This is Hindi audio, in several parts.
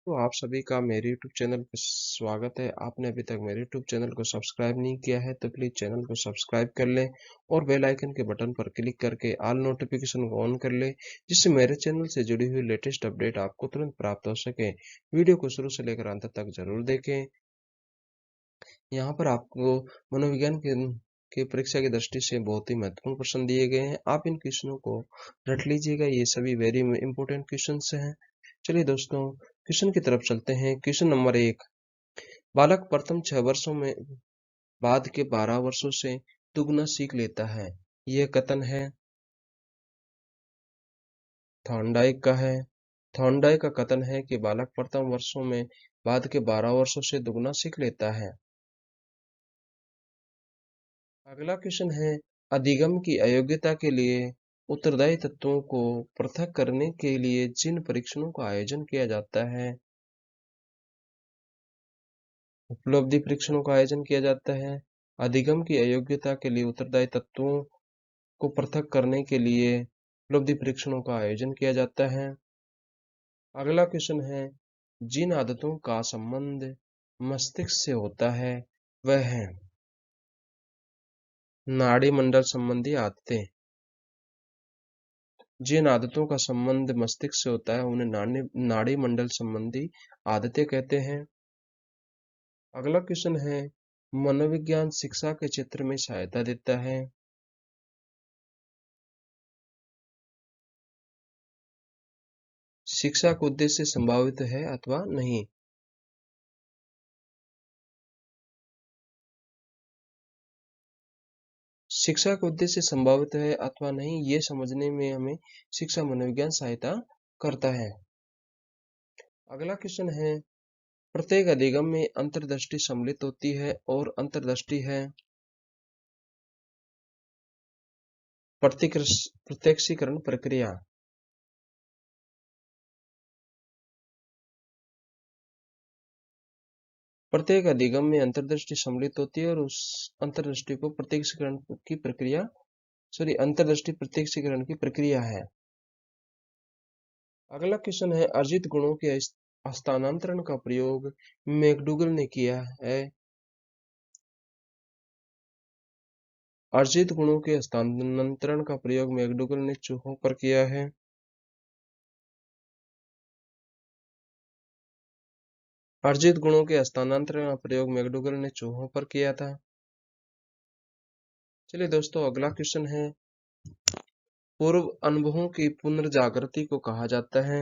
तो आप सभी का मेरे YouTube चैनल पर स्वागत है। आपने अभी तक मेरे YouTube चैनल को सब्सक्राइब नहीं किया है तो प्लीज़ चैनल को सब्सक्राइब कर लें और बेल आइकन के बटन पर क्लिक करके ऑल नोटिफिकेशन को ऑन कर लें, जिससे मेरे चैनल से जुड़ी हुई लेटेस्ट अपडेट आपको तुरंत प्राप्त हो सके। वीडियो को शुरू से लेकर अंत तक जरूर देखें। यहाँ पर आपको मनोविज्ञान के परीक्षा की दृष्टि से बहुत ही महत्वपूर्ण प्रश्न दिए गए हैं। आप इन क्वेश्चनों को रट लीजिएगा, ये सभी वेरी इंपॉर्टेंट क्वेश्चन हैं। चलिए दोस्तों, क्वेश्चन की तरफ चलते हैं। Question number 1। बालक प्रथम 6 वर्षों में बाद के 12 वर्षों से दुगना सीख लेता है। यह कथन है थॉर्नडाइक का है। थॉर्नडाइक का कथन है कि बालक प्रथम वर्षों में बाद के 12 वर्षों से दुगना सीख लेता है। अगला क्वेश्चन है, अधिगम की अयोग्यता के लिए उत्तरदायी तत्वों को पृथक करने के लिए जिन परीक्षणों का आयोजन किया जाता है, उपलब्धि परीक्षणों का आयोजन किया जाता है। अधिगम की अयोग्यता के लिए उत्तरदायी तत्वों को पृथक करने के लिए उपलब्धि परीक्षणों का आयोजन किया जाता है। अगला क्वेश्चन है, जिन आदतों का संबंध मस्तिष्क से होता है वह है नाड़ी मंडल संबंधी आदतें। जिन आदतों का संबंध मस्तिष्क से होता है उन्हें नाड़ी मंडल संबंधी आदतें कहते हैं। अगला क्वेश्चन है, मनोविज्ञान शिक्षा के क्षेत्र में सहायता देता है। शिक्षा का उद्देश्य संभावित है अथवा नहीं। शिक्षा का उद्देश्य संभावित है अथवा नहीं, ये समझने में हमें शिक्षा मनोविज्ञान सहायता करता है। अगला क्वेश्चन है, प्रत्येक अधिगम में अंतर्दृष्टि सम्मिलित होती है और अंतर्दृष्टि है प्रत्यक्षीकरण प्रक्रिया। प्रत्येक अधिगम में अंतर्दृष्टि सम्मिलित होती है और उस अंतर्दृष्टि को प्रत्यक्षीकरण की प्रक्रिया अंतर्दृष्टि प्रत्यक्षीकरण की प्रक्रिया है। अगला क्वेश्चन है, अर्जित गुणों के हस्तांतरण का प्रयोग मैकडूगल ने किया है। अर्जित गुणों के हस्तांतरण का प्रयोग मैकडूगल ने चूहों पर किया है। अर्जित गुणों के हस्तांतरण का प्रयोग मैकडूगल ने चूहों पर किया था। चलिए दोस्तों, अगला क्वेश्चन है, पूर्व अनुभवों की पुनर्जागृति को कहा जाता है।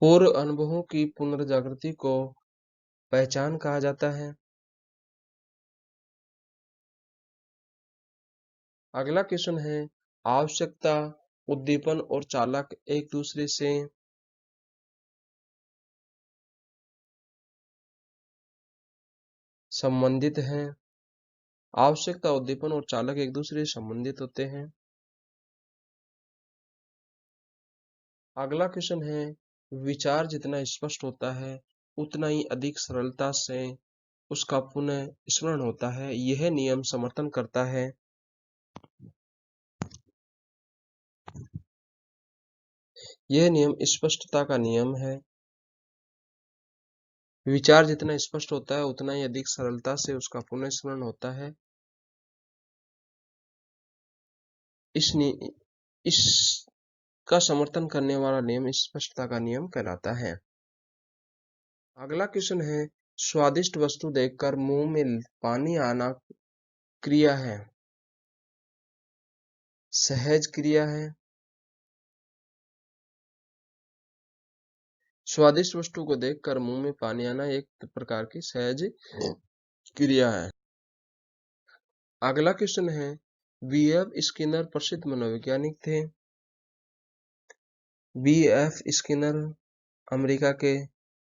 पूर्व अनुभवों की पुनर्जागृति को पहचान कहा जाता है। अगला क्वेश्चन है, आवश्यकता, उद्दीपन और चालक एक दूसरे से संबंधित हैं। आवश्यकता, उद्दीपन और चालक एक दूसरे से संबंधित होते हैं। अगला क्वेश्चन है, विचार जितना स्पष्ट होता है उतना ही अधिक सरलता से उसका पुनः स्मरण होता है। यह नियम समर्थन करता है। यह नियम स्पष्टता का नियम है। विचार जितना स्पष्ट होता है उतना ही अधिक सरलता से उसका पुनः स्मरण होता है। इसका समर्थन करने वाला नियम स्पष्टता का नियम कहलाता है। अगला क्वेश्चन है, स्वादिष्ट वस्तु देखकर मुंह में पानी आना क्रिया है, सहज क्रिया है। स्वादिष्ट वस्तु को देखकर मुंह में पानी आना एक प्रकार की सहज क्रिया है। अगला क्वेश्चन है, बी.एफ. स्किनर प्रसिद्ध मनोवैज्ञानिक थे। बी.एफ. स्किनर अमेरिका के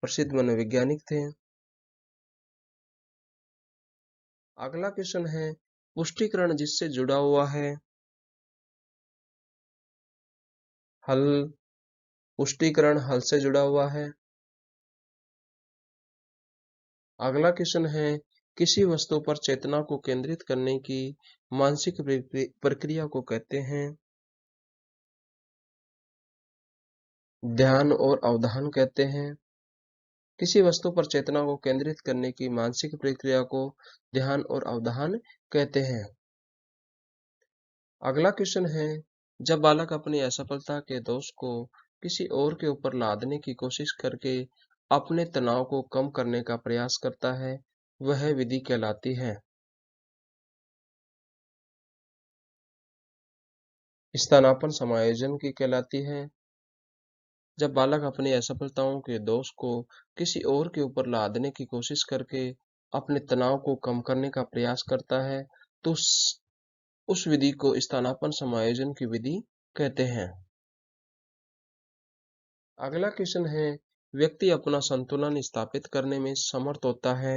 प्रसिद्ध मनोवैज्ञानिक थे। अगला क्वेश्चन है, पुष्टिकरण जिससे जुड़ा हुआ है। हल, पुष्टिकरण हल से जुड़ा हुआ है। अगला क्वेश्चन है, किसी वस्तु पर चेतना को केंद्रित करने की मानसिक प्रक्रिया को कहते हैं। ध्यान और अवधान कहते हैं। किसी वस्तु पर चेतना को केंद्रित करने की मानसिक प्रक्रिया को ध्यान और अवधान कहते हैं। अगला क्वेश्चन है, जब बालक अपनी असफलता के दोष को किसी और के ऊपर लादने की कोशिश करके अपने तनाव को कम करने का प्रयास करता है, वह विधि कहलाती है। स्थानापन्न समायोजन की कहलाती है। जब बालक अपनी असफलताओं के दोष को किसी और के ऊपर लादने की कोशिश करके अपने तनाव को कम करने का प्रयास करता है, तो उस विधि को स्थानापन्न समायोजन की विधि कहते हैं। अगला क्वेश्चन है, व्यक्ति अपना संतुलन स्थापित करने में समर्थ होता है।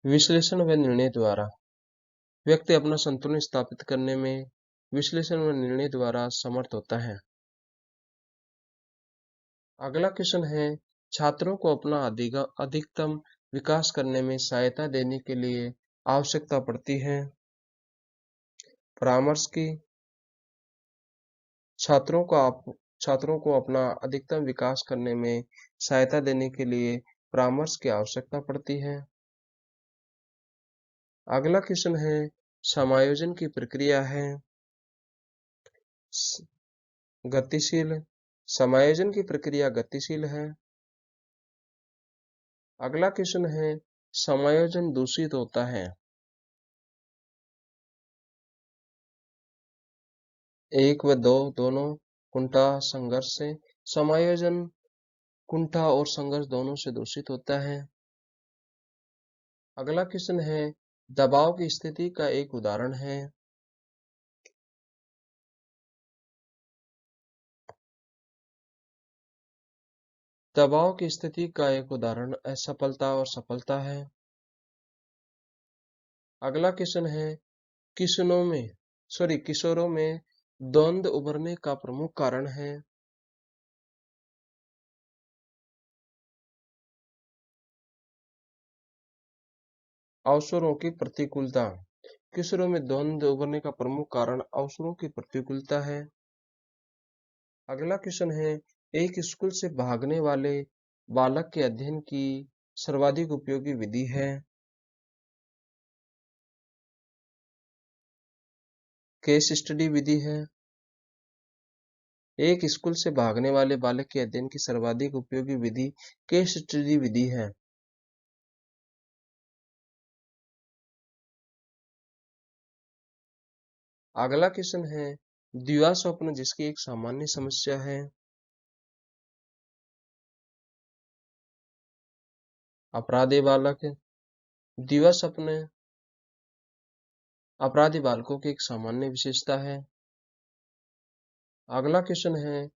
विश्लेषण व निर्णय द्वारा। व्यक्ति अपना संतुलन स्थापित करने में विश्लेषण व निर्णय द्वारा समर्थ होता है। अगला क्वेश्चन है, छात्रों को अपना अधिकतम विकास करने में सहायता देने के लिए आवश्यकता पड़ती है। परामर्श की। छात्रों को अपना अधिकतम विकास करने में सहायता देने के लिए परामर्श की आवश्यकता पड़ती है। अगला क्वेश्चन है, समायोजन की प्रक्रिया है गतिशील। समायोजन की प्रक्रिया गतिशील है। अगला क्वेश्चन है, समायोजन दूषित होता है। एक व दो दोनों कुंठा संघर्ष से। समायोजन कुंठा और संघर्ष दोनों से दूषित होता है। अगला क्वेश्चन है, दबाव की स्थिति का एक उदाहरण है। दबाव की स्थिति का एक उदाहरण असफलता और सफलता है। अगला क्वेश्चन है, किशोरों में द्वंद्व उभरने का प्रमुख कारण है। अवसरों की प्रतिकूलता। किशोरों में द्वंद्व उभरने का प्रमुख कारण अवसरों की प्रतिकूलता है। अगला क्वेश्चन है, एक स्कूल से भागने वाले बालक के अध्ययन की सर्वाधिक उपयोगी विधि है। केस स्टडी विधि है। एक स्कूल से भागने वाले बालक के अध्ययन की सर्वाधिक उपयोगी विधि केस स्टडी विधि है। अगला क्वेश्चन है, द्विवा स्वप्न जिसकी एक सामान्य समस्या है। अपराधी बालक। द्विवा स्वप्न अपराधी बालकों की एक सामान्य विशेषता है। अगला क्वेश्चन है,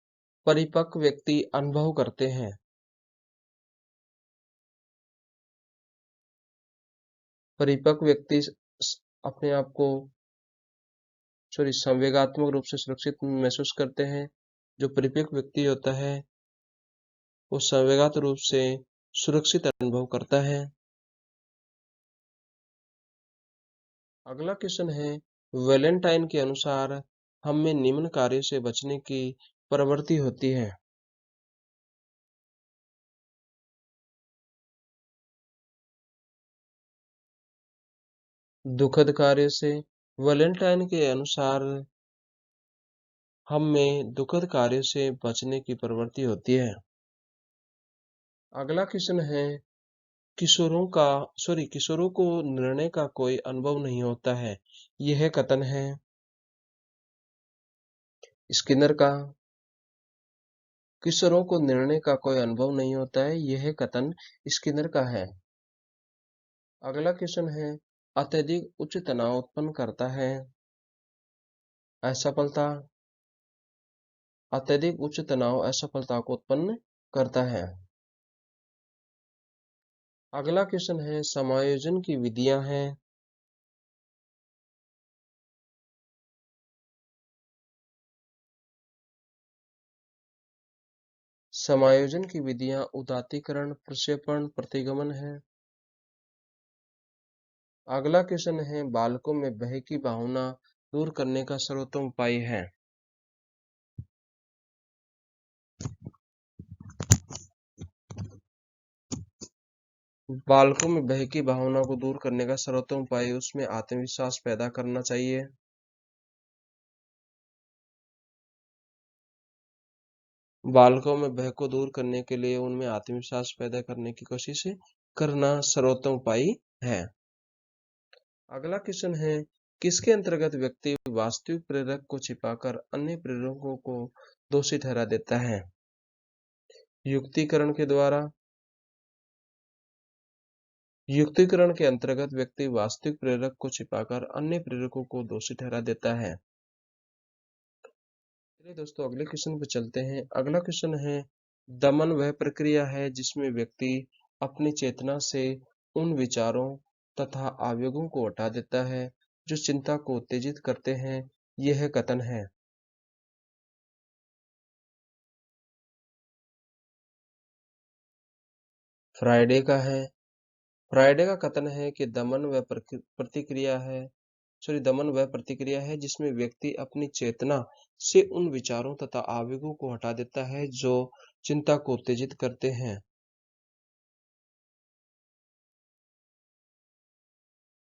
परिपक्व व्यक्ति अनुभव करते हैं। परिपक्व व्यक्ति अपने आप को संवेगात्मक रूप से सुरक्षित महसूस करते हैं। जो परिपक्व व्यक्ति होता है वो संवेगात्मक रूप से सुरक्षित अनुभव करता है। अगला क्वेश्चन है, वैलेंटाइन के अनुसार हम में निम्न कार्यों से बचने की प्रवृत्ति होती है। दुखद कार्य से। वैलेंटाइन के अनुसार हम में दुखद कार्यों से बचने की प्रवृत्ति होती है। अगला क्वेश्चन है, किशोरों को निर्णय का कोई अनुभव नहीं होता है, यह कथन है स्किनर का। किशोरों को निर्णय का कोई अनुभव नहीं होता है, यह कथन स्किनर का है। अगला क्वेश्चन है, अत्यधिक उच्च तनाव उत्पन्न करता है। असफलता। अत्यधिक उच्च तनाव असफलता को उत्पन्न करता है। अगला क्वेश्चन है, समायोजन की विधियां हैं। समायोजन की विधियां उदात्तीकरण, प्रक्षेपण, प्रतिगमन है। अगला क्वेश्चन है, बालकों में भय की भावना दूर करने का सर्वोत्तम उपाय है। बालकों में भय की भावना को दूर करने का सर्वोत्तम उपाय उसमें आत्मविश्वास पैदा करना चाहिए। बालकों में भय को दूर करने के लिए उनमें आत्मविश्वास पैदा करने की कोशिश करना सर्वोत्तम उपाय है। अगला क्वेश्चन है, किसके अंतर्गत व्यक्ति वास्तविक प्रेरक को छिपाकर अन्य प्रेरकों को दोषी ठहरा देता है? युक्तिकरण के द्वारा। युक्तिकरण के अंतर्गत व्यक्ति वास्तविक प्रेरक को छिपाकर अन्य प्रेरकों को दोषी ठहरा देता है। चलिए दोस्तों अगले क्वेश्चन पे चलते हैं। अगला क्वेश्चन है, दमन वह प्रक्रिया है जिसमें व्यक्ति अपनी चेतना से उन विचारों तथा आवेगों को हटा देता है जो चिंता को उत्तेजित करते हैं। यह कथन है। फ्राइडे का है। फ्राइडे का कथन है कि दमन वह प्रतिक्रिया है जिसमें व्यक्ति अपनी चेतना से उन विचारों तथा आवेगों को हटा देता है जो चिंता को उत्तेजित करते हैं।